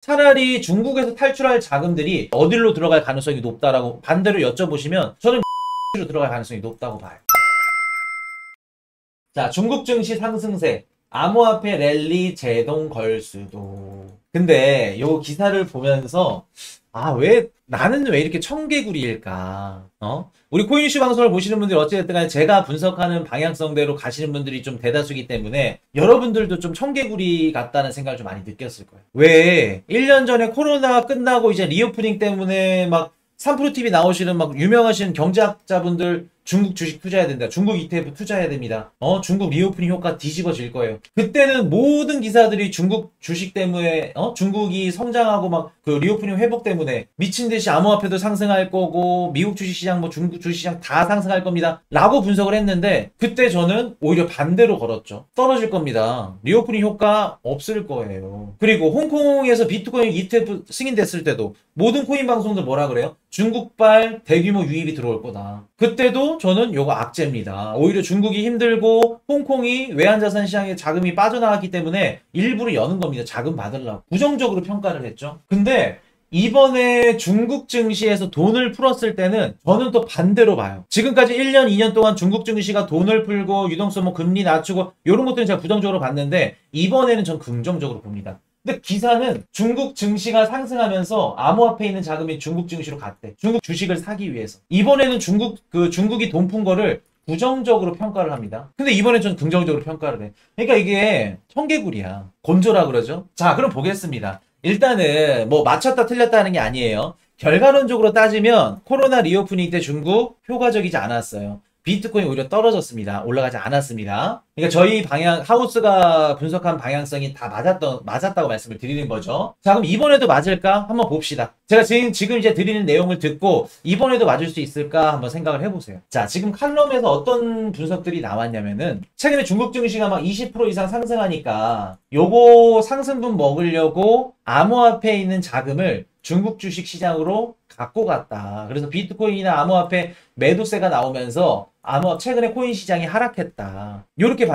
차라리 중국에서 탈출할 자금들이 어디로 들어갈 가능성이 높다라고 반대로 여쭤보시면 저는 로 들어갈 가능성이 높다고 봐요. 자, 중국 증시 상승세, 암호화폐 랠리 제동 걸 수도. 근데 요 기사를 보면서 나는 왜 이렇게 청개구리일까? 우리 코인이슈 방송을 보시는 분들이 어찌됐든 간에 제가 분석하는 방향성대로 가시는 분들이 좀 대다수기 때문에 여러분들도 좀 청개구리 같다는 생각을 좀 많이 느꼈을 거예요. 왜 1년 전에 코로나 끝나고 이제 리오프닝 때문에 막 3프로TV 나오시는 막 유명하신 경제학자분들 중국 주식 투자해야 된다. 중국 ETF 투자해야 됩니다. 중국 리오프닝 효과 뒤집어질 거예요. 그때는 모든 기사들이 중국 주식 때문에, 중국이 성장하고 막 그 리오프닝 회복 때문에 미친 듯이 암호화폐도 상승할 거고, 미국 주식시장, 뭐 중국 주식시장 다 상승할 겁니다. 라고 분석을 했는데, 그때 저는 오히려 반대로 걸었죠. 떨어질 겁니다. 리오프닝 효과 없을 거예요. 그리고 홍콩에서 비트코인 ETF 승인됐을 때도 모든 코인 방송들 뭐라 그래요? 중국발 대규모 유입이 들어올 거다. 그때도 저는 요거 악재입니다. 오히려 중국이 힘들고 홍콩이 외환자산 시장에 자금이 빠져나왔기 때문에 일부러 여는 겁니다. 자금 받으려고. 부정적으로 평가를 했죠. 근데 이번에 중국 증시에서 돈을 풀었을 때는 저는 또 반대로 봐요. 지금까지 1년, 2년 동안 중국 증시가 돈을 풀고 유동성 뭐 금리 낮추고 이런 것들은 제가 부정적으로 봤는데 이번에는 전 긍정적으로 봅니다. 근데 기사는 중국 증시가 상승하면서 암호화폐에 있는 자금이 중국 증시로 갔대. 중국 주식을 사기 위해서. 이번에는 중국이 돈 푼 거를 부정적으로 평가를 합니다. 근데 이번엔 전 긍정적으로 평가를 해. 그러니까 이게 청개구리야. 곤조라 그러죠? 자, 그럼 보겠습니다. 일단은 뭐 맞췄다 틀렸다 하는 게 아니에요. 결과론적으로 따지면 코로나 리오프닝 때 중국 효과적이지 않았어요. 비트코인 오히려 떨어졌습니다. 올라가지 않았습니다. 그러니까 저희 하우스가 분석한 방향성이 다 맞았다고 말씀을 드리는 거죠. 자, 그럼 이번에도 맞을까? 한번 봅시다. 제가 지금 이제 드리는 내용을 듣고 이번에도 맞을 수 있을까? 한번 생각을 해보세요. 자, 지금 칼럼에서 어떤 분석들이 나왔냐면은 최근에 중국 증시가 막 20% 이상 상승하니까 요거 상승분 먹으려고 암호화폐에 있는 자금을 중국 주식 시장으로 갖고 갔다. 그래서 비트코인이나 암호화폐 매도세가 나오면서 최근에 코인 시장이 하락했다. 이렇게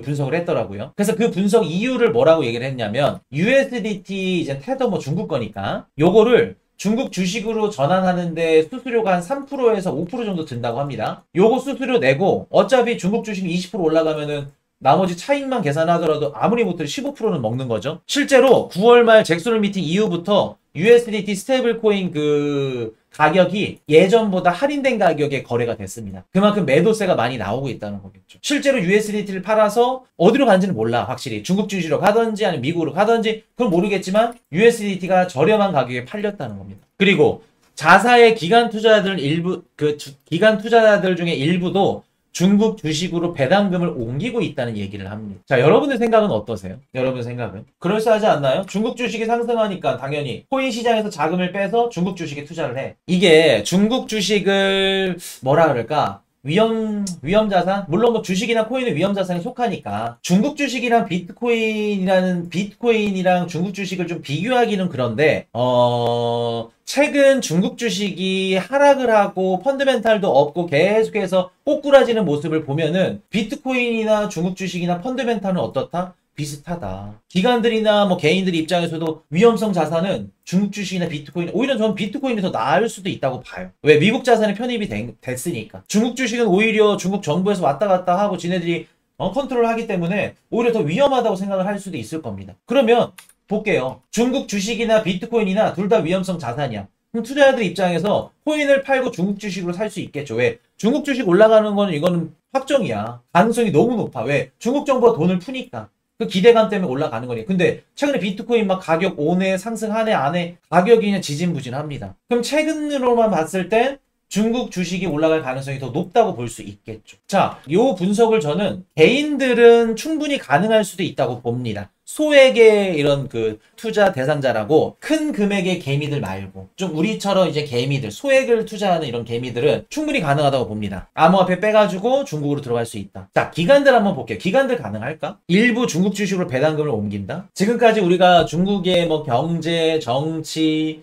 분석을 했더라고요. 그래서 그 분석 이유를 뭐라고 얘기를 했냐면 USDT 이제 테더 뭐 중국 거니까 요거를 중국 주식으로 전환하는데 수수료가 한 3%에서 5% 정도 든다고 합니다. 요거 수수료 내고 어차피 중국 주식이 20% 올라가면은 나머지 차익만 계산하더라도 아무리 못해도 15%는 먹는 거죠. 실제로 9월 말 잭슨 미팅 이후부터 USDT 스테이블 코인 그 가격이 예전보다 할인된 가격에 거래가 됐습니다. 그만큼 매도세가 많이 나오고 있다는 거겠죠. 실제로 USDT를 팔아서 어디로 간지는 몰라. 확실히 중국 주식으로 가든지 아니면 미국으로 가든지 그건 모르겠지만 USDT가 저렴한 가격에 팔렸다는 겁니다. 그리고 자사의 기관 투자자들 기관 투자자들 중에 일부도 중국 주식으로 배당금을 옮기고 있다는 얘기를 합니다. 자, 여러분의 생각은 어떠세요? 여러분의 생각은? 그럴싸하지 않나요? 중국 주식이 상승하니까 당연히 코인 시장에서 자금을 빼서 중국 주식에 투자를 해. 이게 중국 주식을 뭐라 그럴까? 위험자산? 물론 뭐 주식이나 코인은 위험자산에 속하니까 중국 주식이랑 비트코인이랑 중국 주식을 좀 비교하기는 그런데 최근 중국 주식이 하락을 하고 펀드멘탈도 없고 계속해서 꼬꾸라지는 모습을 보면은 비트코인이나 중국 주식이나 펀드멘탈은 어떻다? 비슷하다. 기관들이나 뭐 개인들 입장에서도 위험성 자산은 중국 주식이나 비트코인, 오히려 저는 비트코인이 더 나을 수도 있다고 봐요. 왜? 미국 자산에 편입이 됐으니까. 중국 주식은 오히려 중국 정부에서 왔다 갔다 하고 지네들이 컨트롤 하기 때문에 오히려 더 위험하다고 생각을 할 수도 있을 겁니다. 그러면 볼게요. 중국 주식이나 비트코인이나 둘 다 위험성 자산이야. 그럼 투자자들 입장에서 코인을 팔고 중국 주식으로 살 수 있겠죠. 왜? 중국 주식 올라가는 거는 이거는 확정이야. 가능성이 너무 높아. 왜? 중국 정부가 돈을 푸니까. 그 기대감 때문에 올라가는 거니. 근데 최근에 비트코인 막 가격 오네 상승하네 안해 가격이 그냥 지진부진합니다. 그럼 최근으로만 봤을 땐 중국 주식이 올라갈 가능성이 더 높다고 볼 수 있겠죠. 자, 요 분석을 저는 개인들은 충분히 가능할 수도 있다고 봅니다. 소액의 이런 그 투자 대상자라고 큰 금액의 개미들 말고 좀 우리처럼 이제 개미들 소액을 투자하는 이런 개미들은 충분히 가능하다고 봅니다. 암호화폐 빼가지고 중국으로 들어갈 수 있다. 자, 기관들 한번 볼게요. 기관들 가능할까? 일부 중국 주식으로 배당금을 옮긴다. 지금까지 우리가 중국의 뭐 경제, 정치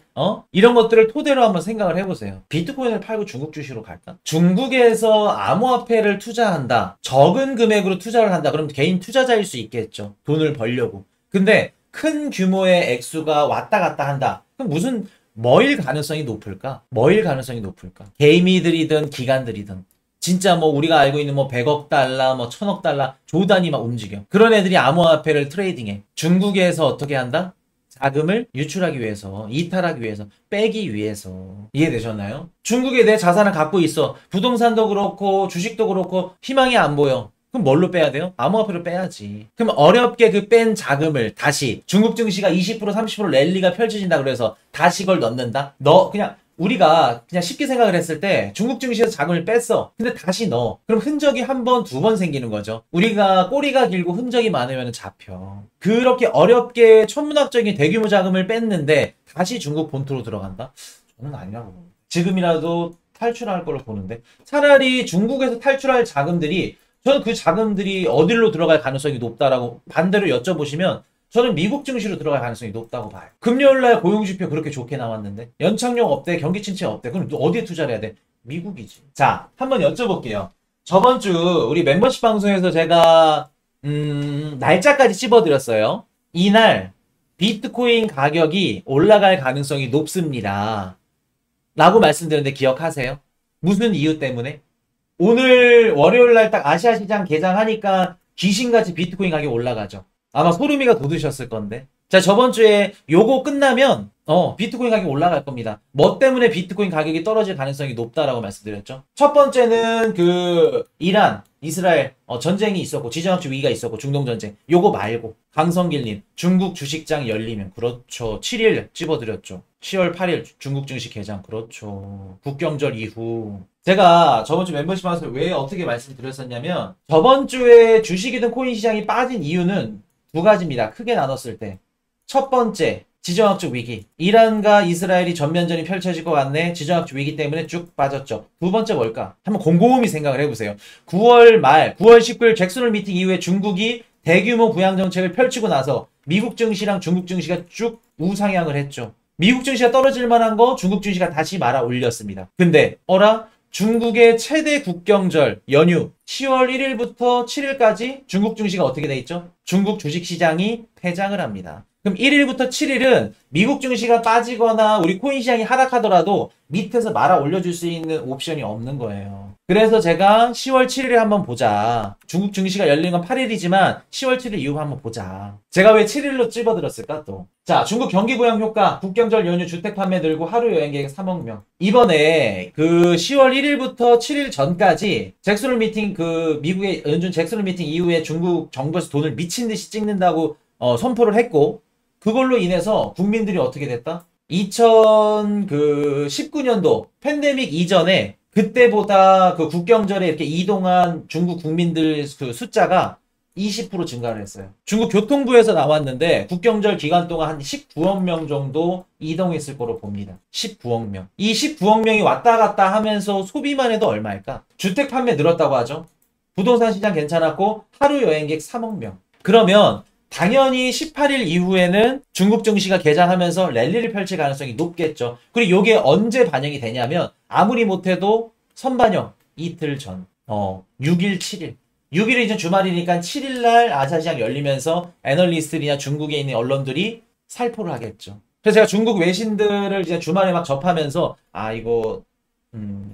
이런 것들을 토대로 한번 생각을 해보세요. 비트코인을 팔고 중국 주식으로 갈까? 중국에서 암호화폐를 투자한다. 적은 금액으로 투자를 한다. 그럼 개인 투자자일 수 있겠죠. 돈을 벌려고. 근데 큰 규모의 액수가 왔다 갔다 한다. 그럼 무슨 뭐일 가능성이 높을까? 뭐일 가능성이 높을까? 개미들이든 기관들이든 진짜 뭐 우리가 알고 있는 뭐 100억 달러, 뭐 1000억 달러 조 단위 막 움직여. 그런 애들이 암호화폐를 트레이딩해. 중국에서 어떻게 한다? 자금을 유출하기 위해서, 이탈하기 위해서, 빼기 위해서. 이해되셨나요? 중국에 내 자산을 갖고 있어. 부동산도 그렇고 주식도 그렇고 희망이 안 보여. 그럼 뭘로 빼야 돼요? 암호화폐로 빼야지. 그럼 어렵게 그 뺀 자금을 다시 중국 증시가 20% 30% 랠리가 펼쳐진다 그래서 다시 그걸 넣는다? 그냥 우리가 그냥 쉽게 생각을 했을 때 중국 증시에서 자금을 뺐어. 근데 다시 넣어. 그럼 흔적이 한 번, 두 번 생기는 거죠. 우리가 꼬리가 길고 흔적이 많으면 잡혀. 그렇게 어렵게 천문학적인 대규모 자금을 뺐는데 다시 중국 본토로 들어간다? 저는 아니라고 봅니다. 지금이라도 탈출할 걸로 보는데 차라리 중국에서 탈출할 자금들이 저는 그 자금들이 어디로 들어갈 가능성이 높다라고 반대로 여쭤보시면 저는 미국 증시로 들어갈 가능성이 높다고 봐요. 금요일날 고용지표 그렇게 좋게 나왔는데 연착륙 없대, 경기 침체 없대. 그럼 어디에 투자를 해야 돼? 미국이지. 자, 한번 여쭤볼게요. 저번 주 우리 멤버십 방송에서 제가 날짜까지 찝어드렸어요. 이날 비트코인 가격이 올라갈 가능성이 높습니다. 라고 말씀드렸는데 기억하세요? 무슨 이유 때문에? 오늘 월요일날 딱 아시아 시장 개장하니까 귀신같이 비트코인 가격이 올라가죠. 아마 소름이가 돋으셨을 건데. 자, 저번 주에 요거 끝나면 비트코인 가격이 올라갈 겁니다. 뭐 때문에 비트코인 가격이 떨어질 가능성이 높다라고 말씀드렸죠. 첫 번째는 그 이란, 이스라엘 전쟁이 있었고 지정학적 위기가 있었고 중동 전쟁. 요거 말고 강성길님 중국 주식장 열리면 그렇죠. 7일 찝어드렸죠. 10월 8일 중국 증시 개장 그렇죠. 국경절 이후 제가 저번 주 멤버십 방송을 왜 어떻게 말씀드렸었냐면 저번 주에 주식이든 코인 시장이 빠진 이유는 두 가지입니다. 크게 나눴을 때. 첫 번째, 지정학적 위기. 이란과 이스라엘이 전면전이 펼쳐질 것 같네. 지정학적 위기 때문에 쭉 빠졌죠. 두 번째 뭘까? 한번 곰곰이 생각을 해보세요. 9월 말, 9월 19일 잭슨홀 미팅 이후에 중국이 대규모 부양 정책을 펼치고 나서 미국 증시랑 중국 증시가 쭉 우상향을 했죠. 미국 증시가 떨어질 만한 거 중국 증시가 다시 말아 올렸습니다. 근데 중국의 최대 국경절 연휴 10월 1일부터 7일까지 중국 증시가 어떻게 돼 있죠? 중국 주식시장이 폐장을 합니다. 그럼 1일부터 7일은 미국 증시가 빠지거나 우리 코인 시장이 하락하더라도 밑에서 말아 올려줄 수 있는 옵션이 없는 거예요. 그래서 제가 10월 7일에 한번 보자. 중국 증시가 열리는 건 8일이지만 10월 7일 이후 한번 보자. 제가 왜 7일로 찝어들었을까 또? 자, 중국 경기 부양 효과, 국경절 연휴 주택 판매 늘고 하루 여행 계획 3억 명. 이번에 그 10월 1일부터 7일 전까지 잭슨홀 미팅 미국의 연준 잭슨홀 미팅 이후에 중국 정부에서 돈을 미친 듯이 찍는다고 선포를 했고 그걸로 인해서 국민들이 어떻게 됐다? 2019년도 팬데믹 이전에 그때보다 그 국경절에 이렇게 이동한 중국 국민들 그 숫자가 20% 증가를 했어요. 중국 교통부에서 나왔는데 국경절 기간 동안 한 19억 명 정도 이동했을 거로 봅니다. 19억 명. 이 19억 명이 왔다 갔다 하면서 소비만 해도 얼마일까? 주택 판매 늘었다고 하죠. 부동산 시장 괜찮았고 하루 여행객 3억 명. 그러면 당연히 18일 이후에는 중국 증시가 개장하면서 랠리를 펼칠 가능성이 높겠죠. 그리고 이게 언제 반영이 되냐면 아무리 못해도 선반영 이틀 전 6일 7일 6일이 이제 주말이니까 7일날 아시아시장 열리면서 애널리스트나 중국에 있는 언론들이 살포를 하겠죠. 그래서 제가 중국 외신들을 이제 주말에 막 접하면서 이거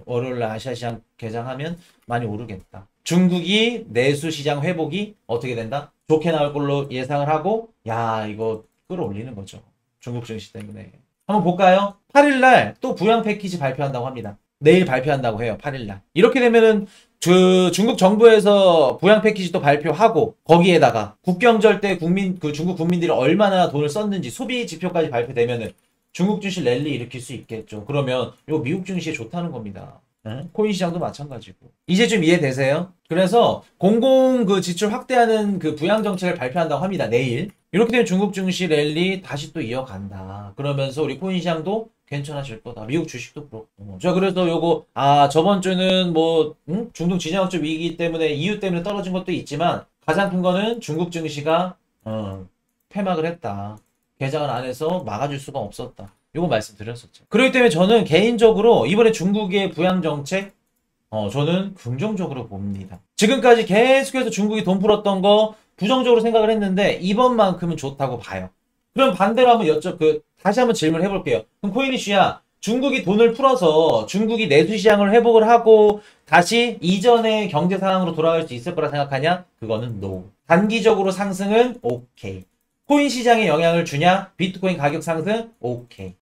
월요일날 아시아시장 개장하면 많이 오르겠다. 중국이 내수시장 회복이 어떻게 된다? 좋게 나올 걸로 예상을 하고 이거 끌어올리는 거죠. 중국 증시 때문에. 한번 볼까요? 8일날 또 부양 패키지 발표한다고 합니다. 내일 발표한다고 해요. 8일날. 이렇게 되면은 중국 정부에서 부양 패키지 또 발표하고 거기에다가 국경절 때 중국 국민들이 얼마나 돈을 썼는지 소비 지표까지 발표되면은 중국 증시 랠리 일으킬 수 있겠죠. 그러면 이거 미국 증시에 좋다는 겁니다. 코인 시장도 마찬가지고. 이제 좀 이해되세요? 그래서 공공 지출 확대하는 부양 정책을 발표한다고 합니다. 내일. 이렇게 되면 중국 증시 랠리 다시 또 이어간다. 그러면서 우리 코인 시장도 괜찮아질 거다. 미국 주식도 그렇고. 자, 그래서 요거 저번 주는 중동 지정학적 위기 때문에 이유 때문에 떨어진 것도 있지만 가장 큰 거는 중국 증시가 폐막을 했다. 개장을 안 해서 막아줄 수가 없었다. 요거 말씀드렸었죠. 그렇기 때문에 저는 개인적으로 이번에 중국의 부양 정책 저는 긍정적으로 봅니다. 지금까지 계속해서 중국이 돈 풀었던 거 부정적으로 생각을 했는데 이번만큼은 좋다고 봐요. 그럼 반대로 한번 다시 한번 질문을 해볼게요. 그럼 코인 이슈야, 중국이 돈을 풀어서 중국이 내수 시장을 회복을 하고 다시 이전의 경제 상황으로 돌아갈 수 있을 거라 생각하냐? 그거는 NO. 단기적으로 상승은 오케이. 코인 시장에 영향을 주냐? 비트코인 가격 상승? 오케이.